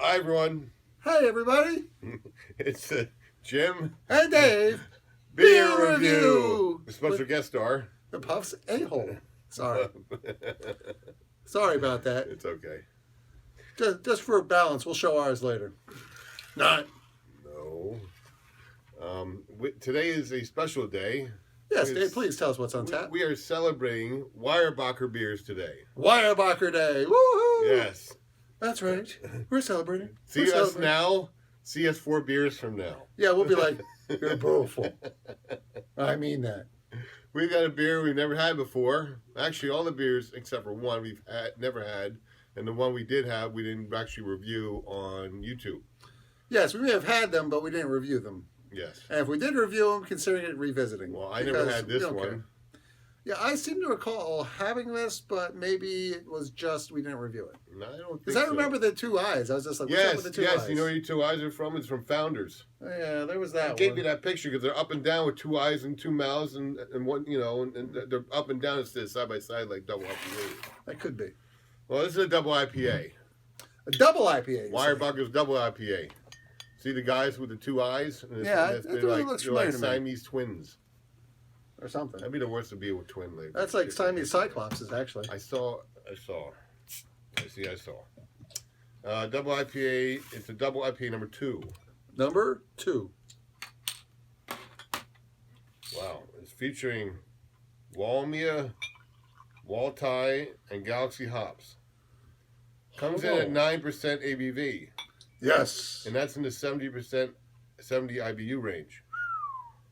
Hi, everyone. Hey, everybody. It's Jim. Hey, Dave. Beer Review. The special guest star. The Puff's a-hole. Sorry. Sorry about that. It's okay. Just for balance, we'll show ours later. Not. No. Today is a special day. Yes, Dave, please tell us what's on tap. We are celebrating Weyerbacher beers today. Weyerbacher Day. Woohoo! Yes. That's right. We're celebrating. See us now. See us 4 beers from now. Yeah, we'll be like, you're beautiful. I mean that. We've got a beer we've never had before. Actually, all the beers except for one we've never had. And the one we did have, we didn't actually review on YouTube. Yes, we may have had them, but we didn't review them. Yes. And if we did review them, considering it revisiting. Well, I never had this one. Yeah, I seem to recall having this, but maybe it was just we didn't review it. No, I don't think so. Because I remember the 2 eyes. I was just like, what's up with the 2 eyes? Yes, you know where your 2 eyes are from? It's from Founders. Yeah, there was that one. I gave you that picture because they're up and down with 2 eyes and 2 mouths and one, you know, and they're up and down instead of side by side like double IPA. That could be. Well, this is a double IPA. A double IPA. Weyerbacher's double IPA. See the guys with the 2 eyes? Yeah, it looks familiar to me. Siamese twins. Or something. That'd be the worst to be with twin labels. That's like Siamese Cyclopses, actually. I saw. Double IPA. It's a double IPA number 2. Number 2. Wow. It's featuring Waimea, Wai-iti, and Galaxy hops. Comes in at 9% ABV. Yes. And that's in the 70 IBU range.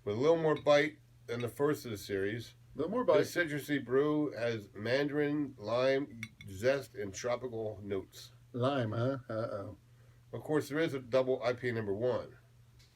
With a little more bite than the first of the series. A little more bite. The citrusy brew has mandarin, lime, zest, and tropical notes. Lime, huh? Uh-oh. Of course, there is a double IPA number 1.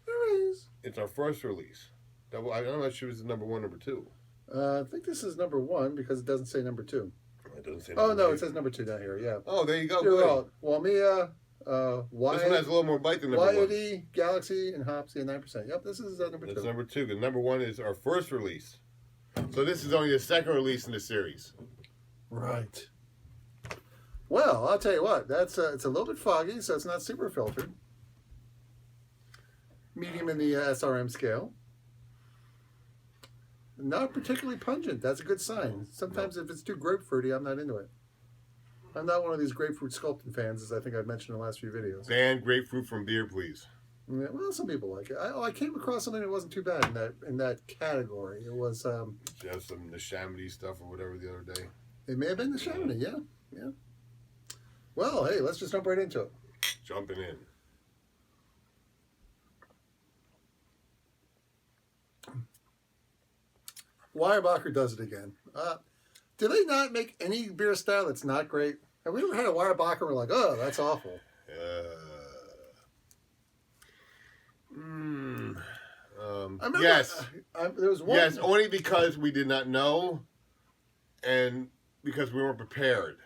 There is. It's our first release. Double. I'm not sure if it's number 1 or number 2. I think this is number 1 because it doesn't say number 2. It doesn't say number number 2. It says number 2 down here, yeah. Oh, there you go. Good. Waimea, this one has a little more bite than number 1. Wai-iti, Galaxy, and hops, yeah, 9%. Yep, this is number 2. That's number 2, because number 1 is our first release. So this is only the second release in the series. Right. Well, I'll tell you what. That's it's a little bit foggy, so it's not super filtered. Medium in the SRM scale. Not particularly pungent. That's a good sign. Sometimes if it's too grapefruity, I'm not into it. I'm not one of these grapefruit sculpting fans, as I think I've mentioned in the last few videos. Ban grapefruit from beer, please. Yeah, well, some people like it. I came across something that wasn't too bad in that category. It was just some the Chamonix stuff or whatever the other day. It may have been the Chamonix, yeah. Well, hey, let's just jump right into it. Jumping in. Weyerbacher does it again. Do they not make any beer style that's not great? Have we ever had a Weyerbacher and we're like, oh, that's awful? Yes. There was one. Yes, only because we did not know and because we weren't prepared.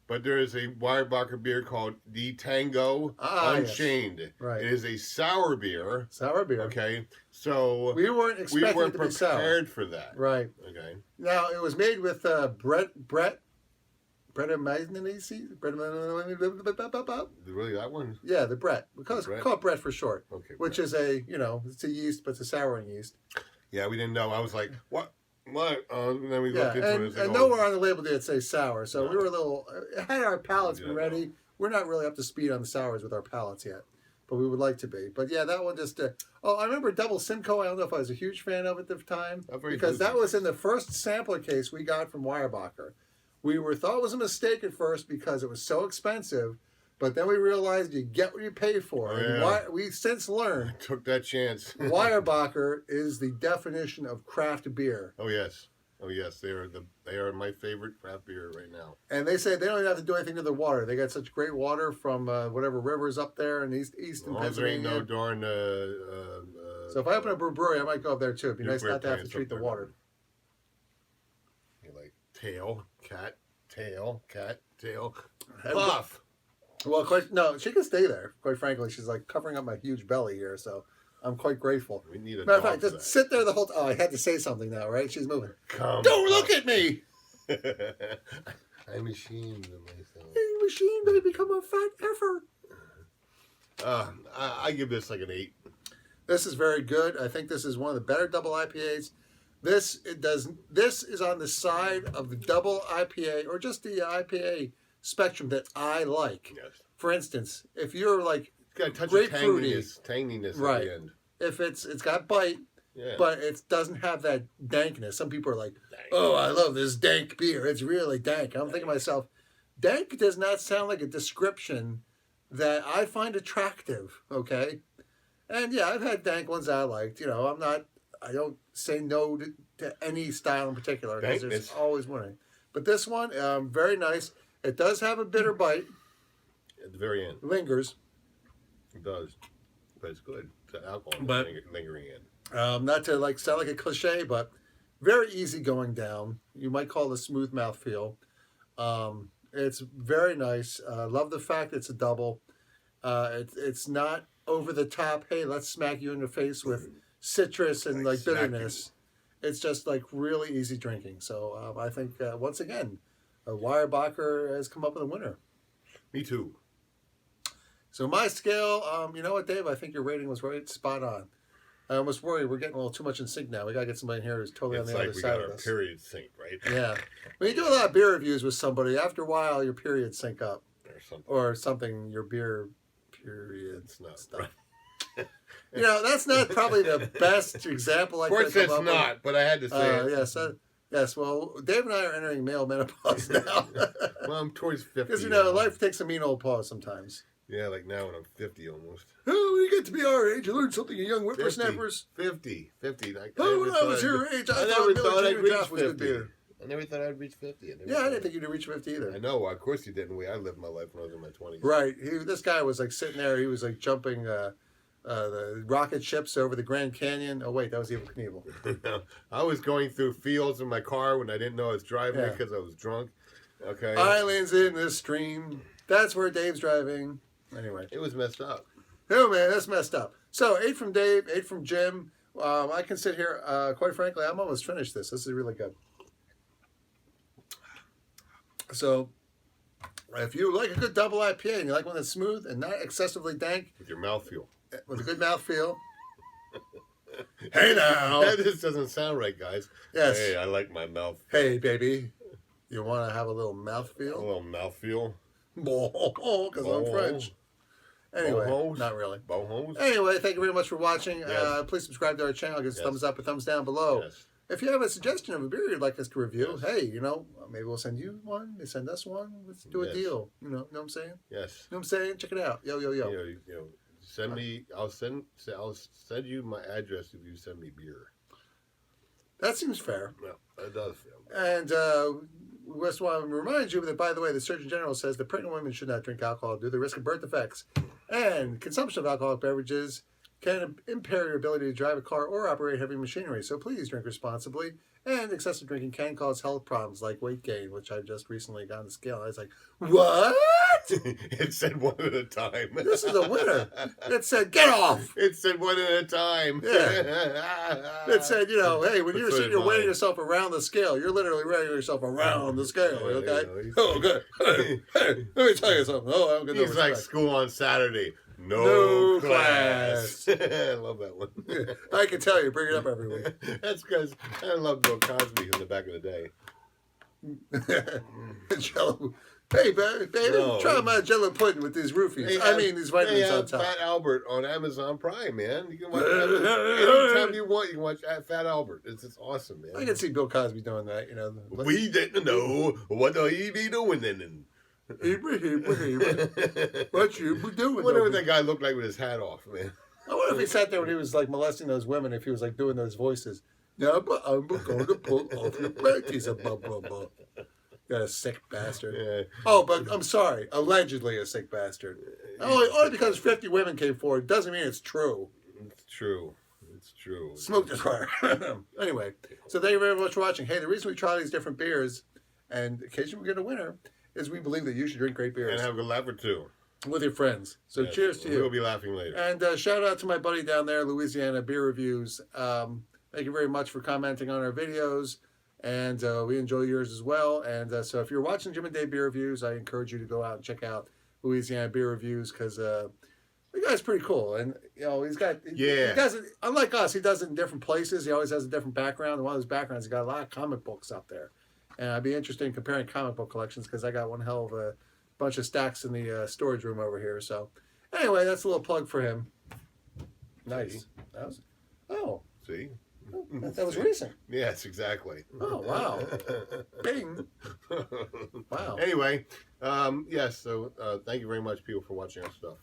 But there is a Weyerbacher beer called The Tango Unchained. Yes. Right. It is a sour beer. Sour beer. Okay. So we weren't expecting it to be sour. Prepared for that. Right. Okay. Now, it was made with Brett Really, that one? Yeah, the Brett. Because call it Brett for short. Okay. Which is it's a yeast, but it's a souring yeast. Yeah, we didn't know. I was like, what? And then we looked into it. And nowhere on the label did it say sour. So we were a little, had our palates been ready. We're not really up to speed on the sours with our palates yet. But we would like to be. But yeah, that one just, I remember Double Simcoe. I don't know if I was a huge fan of it at the time. Because that was in the first sampler case we got from Weyerbacher. We thought it was a mistake at first because it was so expensive. But then we realized you get what you pay for. Oh, yeah. And we since learned. I took that chance. Weyerbacher is the definition of craft beer. Oh, yes. Oh, yes. They are my favorite craft beer right now. And they say they don't even have to do anything to the water. They got such great water from whatever rivers up there in eastern Pennsylvania. There ain't no darn... so if I open a brewery, I might go up there too. It'd be nice not to have to treat the water. You're like tail, cat, tail, puff. Well, no, she can stay there. Quite frankly, she's like covering up my huge belly here, so I'm quite grateful. We need a matter of fact, just sit there the whole time. Oh, I had to say something now, right? She's moving. Don't look at me. I'm ashamed of myself. I'm ashamed that I become a fat effer. I give this like an 8. This is very good. I think this is one of the better double IPAs. This is on the side of the double IPA or just the IPA spectrum that I like. Yes. For instance, if you're like It's got a touch grapefruity, of tanginess right? at the end. If it's got bite, Yeah. but it doesn't have that dankness. Some people are like, "Oh, I love this dank beer. It's really dank." I'm thinking to myself, dank does not sound like a description that I find attractive. Okay, and yeah, I've had dank ones I liked. You know, I don't say no to any style in particular because there's always one. But this one, very nice. It does have a bitter bite. At the very end. Lingers. It does. But it's good. It's alcohol But, lingering in. Not to like sound like a cliche, but very easy going down. You might call it a smooth mouthfeel. It's very nice. Love the fact it's a double. It's not over the top. Hey, let's smack you in the face with citrus and like bitterness. It's just like really easy drinking. So I think once again, Weyerbacher has come up with a winner. Me too. So my scale, you know what, Dave? I think your rating was right spot on. I almost worry we're getting a little too much in sync now. We got to get somebody in here who's totally on the other side of us. It's like we got our period sync, right? Yeah. When you do a lot of beer reviews with somebody, after a while your periods sync up. Or something, your beer periods. It's not stuff. Right. You know, that's not probably the best example I could come up with. Of course it's not, but I had to say it. Yes, yes, well, Dave and I are entering male menopause now. Well, I'm towards 50. Because, you know, life takes a mean old pause sometimes. Yeah, like now when I'm 50 almost. Oh, when you get to be our age, you learn something, you young whippersnappers. 50. Like, when I was your age, I never thought I'd reach 50. I never thought I'd reach 50. I didn't think you'd reach 50 either. I know, of course you didn't. I lived my life when I was in my 20s. Right. This guy was like sitting there, he was like jumping the rocket ships over the Grand Canyon. Oh, wait, that was Evel Knievel. I was going through fields in my car when I didn't know I was driving because I was drunk. Okay. Islands in the stream. That's where Dave's driving. Anyway. It was messed up. Oh, man, that's messed up. So, 8 from Dave, 8 from Jim. I can sit here, quite frankly, I'm almost finished this. This is really good. So, if you like a good double IPA and you like one that's smooth and not excessively dank. With your mouthfeel. With a good mouthfeel. Hey, now. That just doesn't sound right, guys. Yes. Hey, I like my mouth. Hey, baby. You want to have a little mouthfeel? A little mouthfeel. Because I'm French. Anyway, not really. Bohos. Anyway, thank you very much for watching. Yes. Please subscribe to our channel. Give us a thumbs up or thumbs down below. Yes. If you have a suggestion of a beer you'd like us to review, hey, you know, maybe we'll send you one. They send us one. Let's do a deal. You know what I'm saying? Yes. You know what I'm saying? Check it out. Yo. You know, send me. I'll send you my address if you send me beer. That seems fair. Well, that does feel. And we just want to remind you that, by the way, the Surgeon General says that pregnant women should not drink alcohol due to the risk of birth defects. And consumption of alcoholic beverages can impair your ability to drive a car or operate heavy machinery. So please drink responsibly. And excessive drinking can cause health problems like weight gain, which I've just recently got on the scale. I was like, what? It said one at a time. This is a winner. It said, get off. It said one at a time. Yeah. It said, you know, hey, when you're sitting here weighing yourself around the scale, you're literally weighing yourself around the scale, okay? Oh, good. Hey, let me tell you something. Oh, I'm going to He's like school on Saturday. No class. I love that one. I can tell you, bring it up every week. That's because I love Bill Cosby in the back of the day. Jello. Hey, baby, try my Jello pudding with these roofies. Hey, these vitamins on top. Fat Albert on Amazon Prime, man. You can watch anytime you want. You can watch Fat Albert. It's just awesome, man. I can see Bill Cosby doing that. You know, we didn't know what he be doing then. What you doing? Whatever that guy looked like with his hat off, man. I wonder if he sat there when he was like molesting those women, if he was like doing those voices. Yeah, but I'm going to pull off your panties. Got a sick bastard. Yeah. Oh, but I'm sorry. Allegedly a sick bastard. Only because 50 women came forward doesn't mean it's true. It's true. It's true. Smoke this fire. Anyway, so thank you very much for watching. Hey, the reason we try these different beers, and occasionally we get a winner, is we believe that you should drink great beers. And have a laugh or two. With your friends. So cheers to you. We'll be laughing later. And shout out to my buddy down there, Louisiana Beer Reviews. Thank you very much for commenting on our videos. And we enjoy yours as well. And so if you're watching Jim and Dave Beer Reviews, I encourage you to go out and check out Louisiana Beer Reviews because The guy's pretty cool, and you know he does it unlike us. He does it in different places. He always has a different background. And one of his backgrounds, he's got a lot of comic books up there, and I'd be interested in comparing comic book collections because I got one hell of a bunch of stacks in the storage room over here. So anyway, that's a little plug for him. Nice. That was, oh. See. That was recent. Yes, exactly. Oh, wow. Bing. Wow. Anyway, yes, so thank you very much, people, for watching our stuff.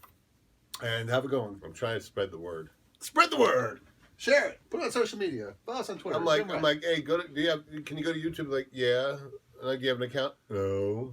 And have a good one. I'm trying to spread the word. Spread the word. Share it. Put it on social media. Follow us on Twitter. I'm like, hey, can you go to YouTube? Like, yeah. Like, do you have an account? No.